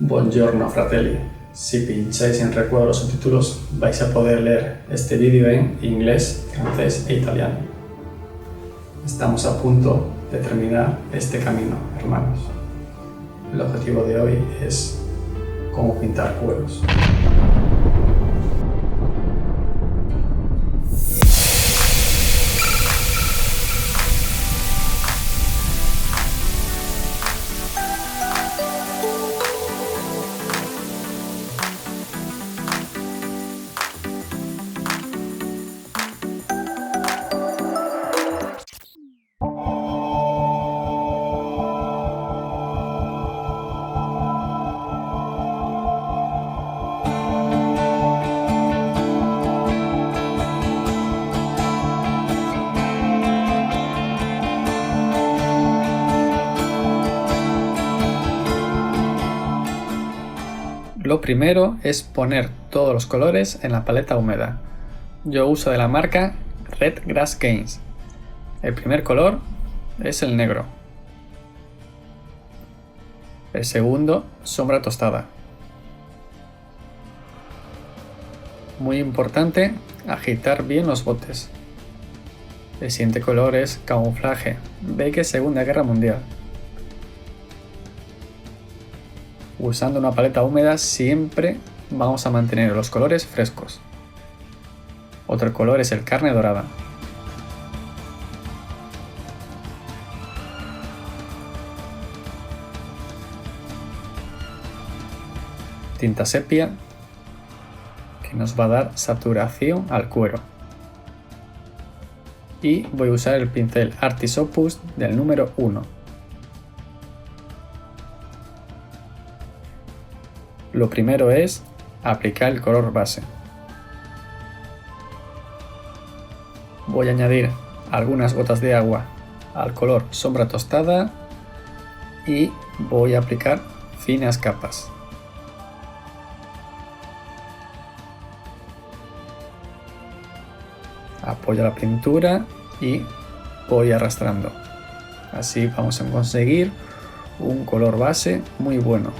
Buongiorno fratelli, si pincháis en recuerdo los subtítulos vais a poder leer este vídeo en inglés, francés e italiano. Estamos a punto de terminar este camino, hermanos. El objetivo de hoy es cómo pintar cueros. Lo primero es poner todos los colores en la paleta húmeda. Yo uso de la marca Red Grass Games. El primer color es el negro. El segundo, sombra tostada. Muy importante, agitar bien los botes. El siguiente color es camuflaje. Ve Segunda Guerra Mundial. Usando una paleta húmeda siempre vamos a mantener los colores frescos. Otro color es el carne dorada. Tinta sepia, que nos va a dar saturación al cuero. Y voy a usar el pincel Artis Opus del número 1. Lo primero es aplicar el color base. Voy a añadir algunas gotas de agua al color sombra tostada y voy a aplicar finas capas. Apoyo la pintura y voy arrastrando. Así vamos a conseguir un color base muy bueno.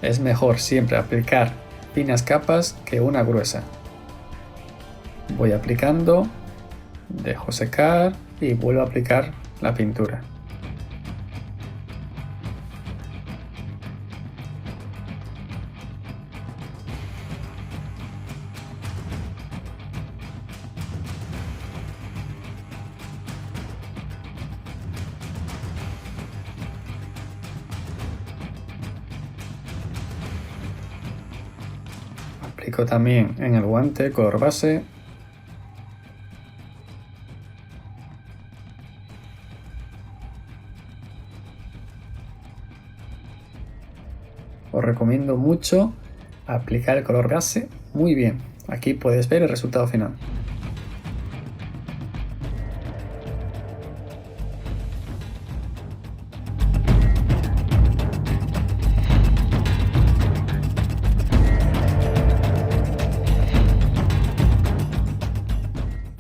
Es mejor siempre aplicar finas capas que una gruesa. Voy aplicando, dejo secar y vuelvo a aplicar la pintura. Aplico también en el guante color base. Os recomiendo mucho aplicar el color base muy bien. Aquí puedes ver el resultado final.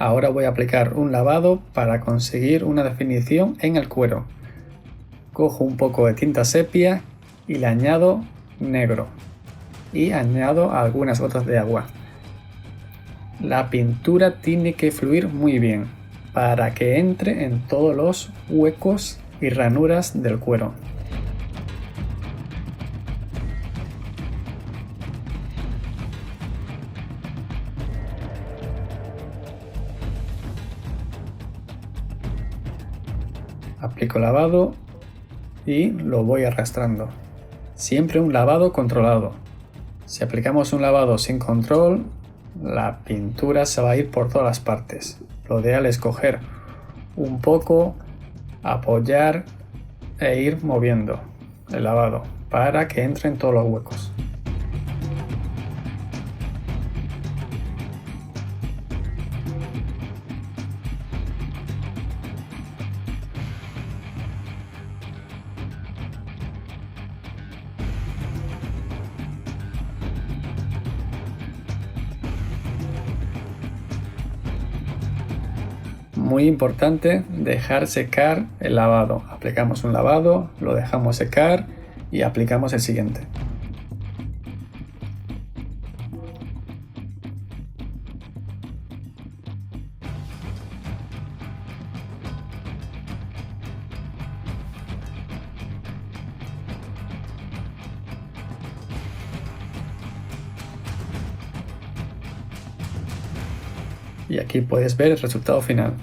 Ahora voy a aplicar un lavado para conseguir una definición en el cuero. Cojo un poco de tinta sepia y le añado negro. Y añado algunas gotas de agua. La pintura tiene que fluir muy bien para que entre en todos los huecos y ranuras del cuero. Aplico lavado y lo voy arrastrando. Siempre un lavado controlado. Si aplicamos un lavado sin control, la pintura se va a ir por todas las partes. Lo ideal es coger un poco, apoyar e ir moviendo el lavado para que entre en todos los huecos. Muy importante dejar secar el lavado. Aplicamos un lavado, lo dejamos secar y aplicamos el siguiente. Y aquí puedes ver el resultado final.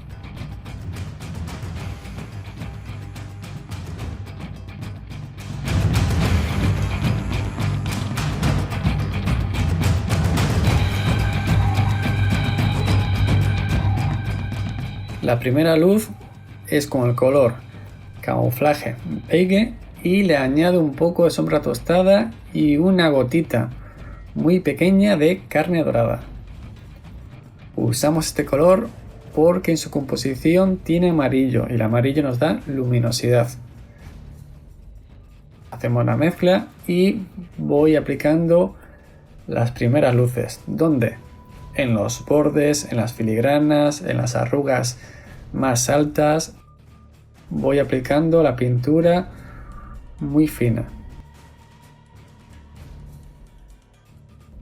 La primera luz es con el color camuflaje beige y le añado un poco de sombra tostada y una gotita muy pequeña de carne dorada. Usamos este color porque en su composición tiene amarillo y el amarillo nos da luminosidad. Hacemos la mezcla y voy aplicando las primeras luces. ¿Dónde? En los bordes, en las filigranas, en las arrugas más altas. Voy aplicando la pintura muy fina.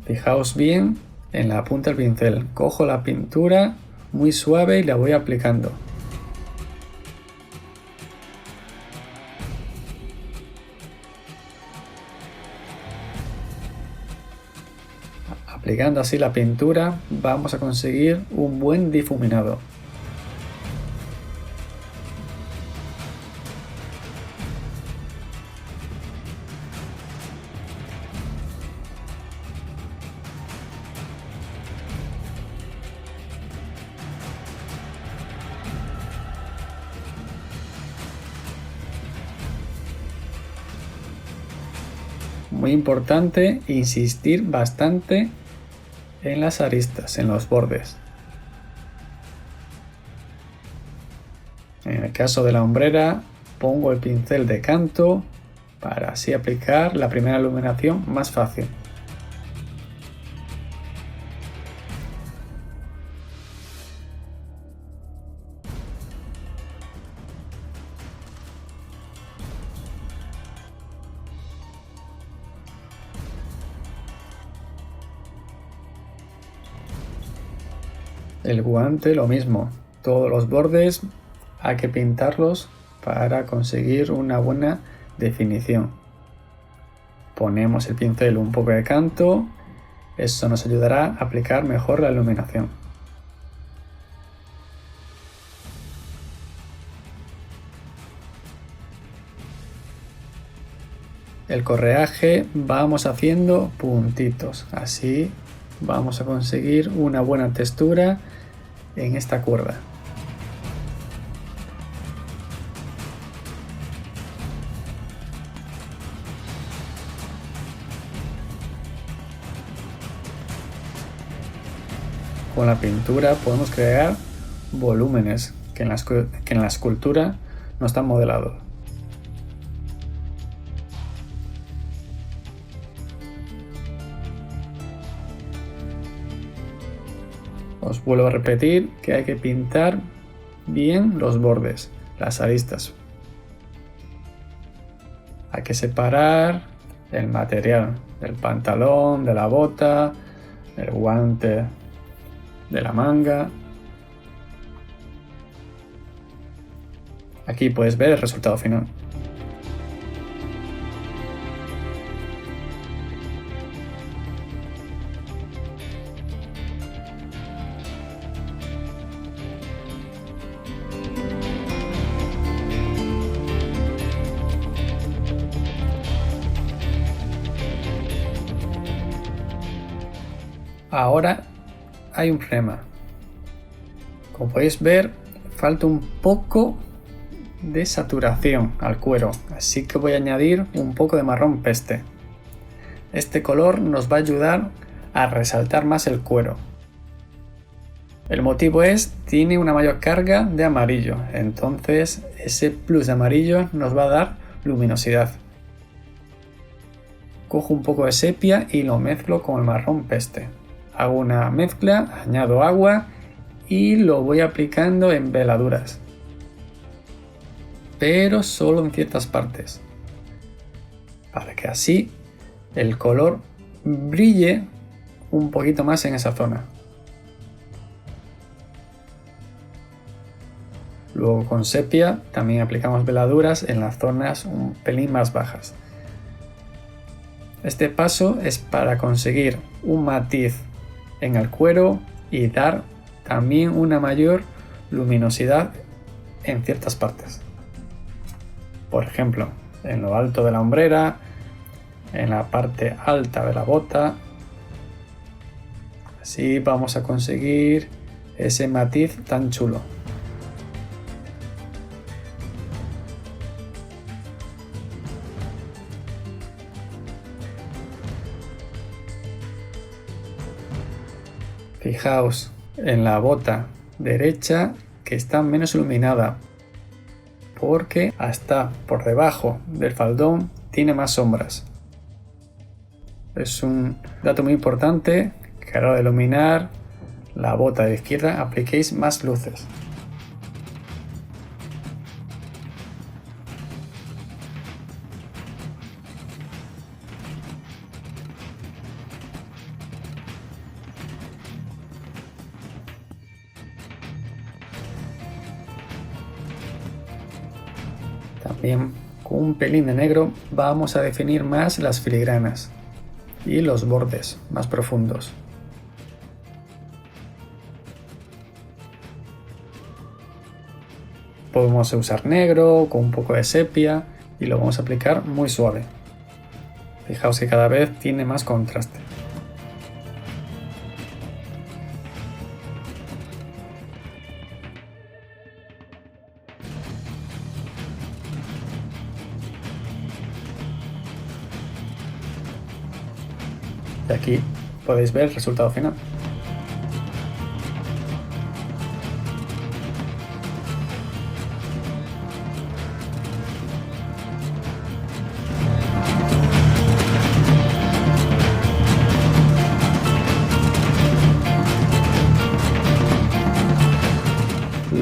Fijaos bien en la punta del pincel. Cojo la pintura muy suave y la voy aplicando. Aplicando así la pintura vamos a conseguir un buen difuminado. Muy importante insistir bastante en las aristas, en los bordes. En el caso de la hombrera, pongo el pincel de canto para así aplicar la primera iluminación más fácil. El guante lo mismo, todos los bordes hay que pintarlos para conseguir una buena definición. Ponemos el pincel un poco de canto, eso nos ayudará a aplicar mejor la iluminación. El correaje vamos haciendo puntitos, así vamos a conseguir una buena textura en esta cuerda. Con la pintura podemos crear volúmenes que en la escultura no están modelados. Os vuelvo a repetir que hay que pintar bien los bordes, las aristas. Hay que separar el material del pantalón, de la bota, del guante, de la manga. Aquí puedes ver el resultado final. Ahora hay un problema. Como podéis ver, falta un poco de saturación al cuero, así que voy a añadir un poco de marrón peste. Este color nos va a ayudar a resaltar más el cuero. El motivo tiene una mayor carga de amarillo, entonces ese plus de amarillo nos va a dar luminosidad. Cojo un poco de sepia y lo mezclo con el marrón peste. Hago una mezcla, añado agua y lo voy aplicando en veladuras, pero solo en ciertas partes, para que así el color brille un poquito más en esa zona. Luego con sepia también aplicamos veladuras en las zonas un pelín más bajas. Este paso es para conseguir un matiz en el cuero y dar también una mayor luminosidad en ciertas partes. Por ejemplo, en lo alto de la hombrera, en la parte alta de la bota. Así vamos a conseguir ese matiz tan chulo. Fijaos en la bota derecha que está menos iluminada porque hasta por debajo del faldón tiene más sombras. Es un dato muy importante que a la hora de iluminar la bota de la izquierda apliquéis más luces. También con un pelín de negro vamos a definir más las filigranas y los bordes más profundos. Podemos usar negro con un poco de sepia y lo vamos a aplicar muy suave. Fijaos que cada vez tiene más contraste. Y aquí podéis ver el resultado final.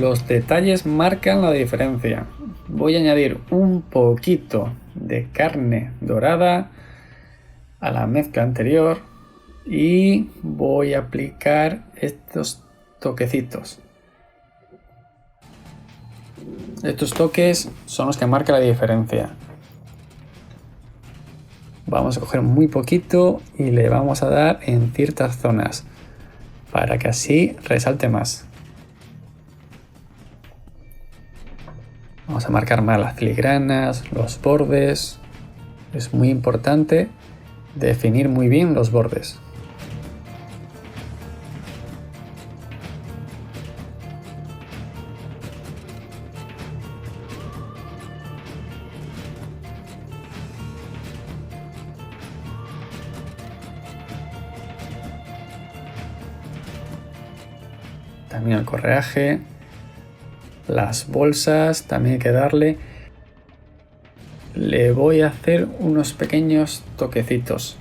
Los detalles marcan la diferencia. Voy a añadir un poquito de carne dorada a la mezcla anterior y voy a aplicar estos toquecitos. Estos toques son los que marcan la diferencia. Vamos a coger muy poquito y le vamos a dar en ciertas zonas para que así resalte más. Vamos a marcar más las filigranas, los bordes. Es muy importante definir muy bien los bordes. También el correaje, las bolsas, también hay que darle. Le voy a hacer unos pequeños toquecitos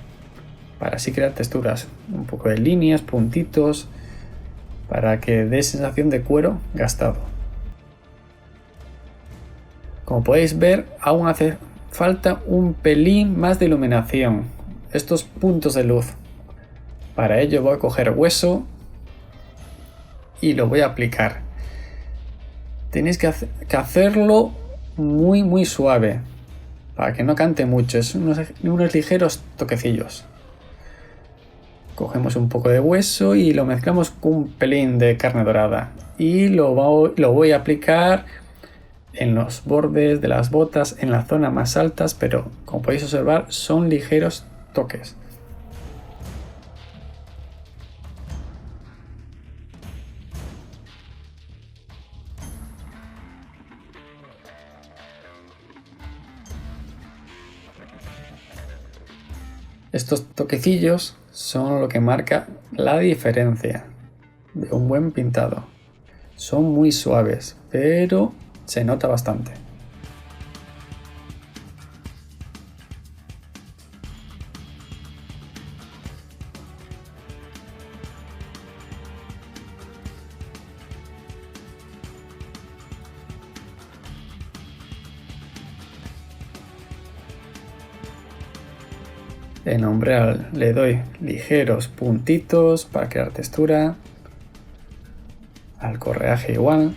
para así crear texturas, un poco de líneas, puntitos, para que dé sensación de cuero gastado. Como podéis ver, aún hace falta un pelín más de iluminación, estos puntos de luz. Para ello voy a coger hueso y lo voy a aplicar. Tenéis que hacerlo muy suave para que no cante mucho, es unos ligeros toquecillos. Cogemos un poco de hueso y lo mezclamos con un pelín de carne dorada y lo voy a aplicar en los bordes de las botas, en las zonas más altas, pero como podéis observar son ligeros toques. Estos toquecillos son lo que marca la diferencia de un buen pintado. Son muy suaves, pero se nota bastante. En Umbreal le doy ligeros puntitos para crear textura. Al correaje igual.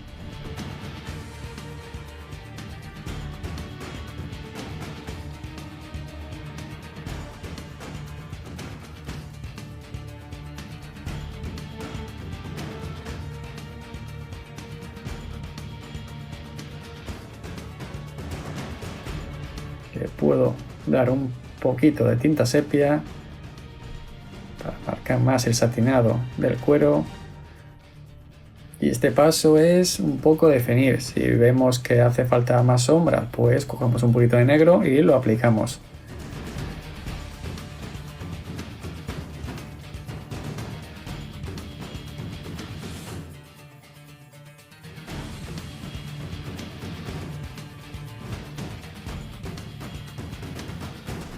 Le puedo dar un poquito de tinta sepia para marcar más el satinado del cuero. Y este paso es un poco definir. Si vemos que hace falta más sombra, pues cogemos un poquito de negro y lo aplicamos.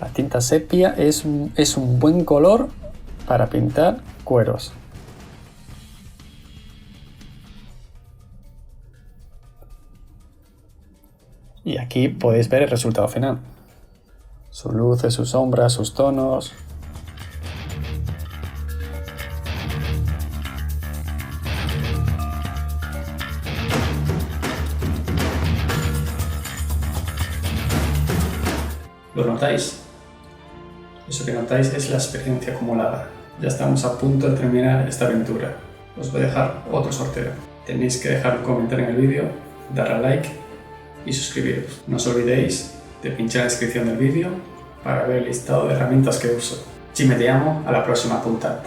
La tinta sepia es un buen color para pintar cueros. Y aquí podéis ver el resultado final. Sus luces, sus sombras, sus tonos. ¿Lo notáis? Eso que notáis es la experiencia acumulada. Ya estamos a punto de terminar esta aventura. Os voy a dejar otro sorteo. Tenéis que dejar un comentario en el vídeo, dar a like y suscribiros. No os olvidéis de pinchar en la descripción del vídeo para ver el listado de herramientas que uso. Ci vediamo alla prossima puntata.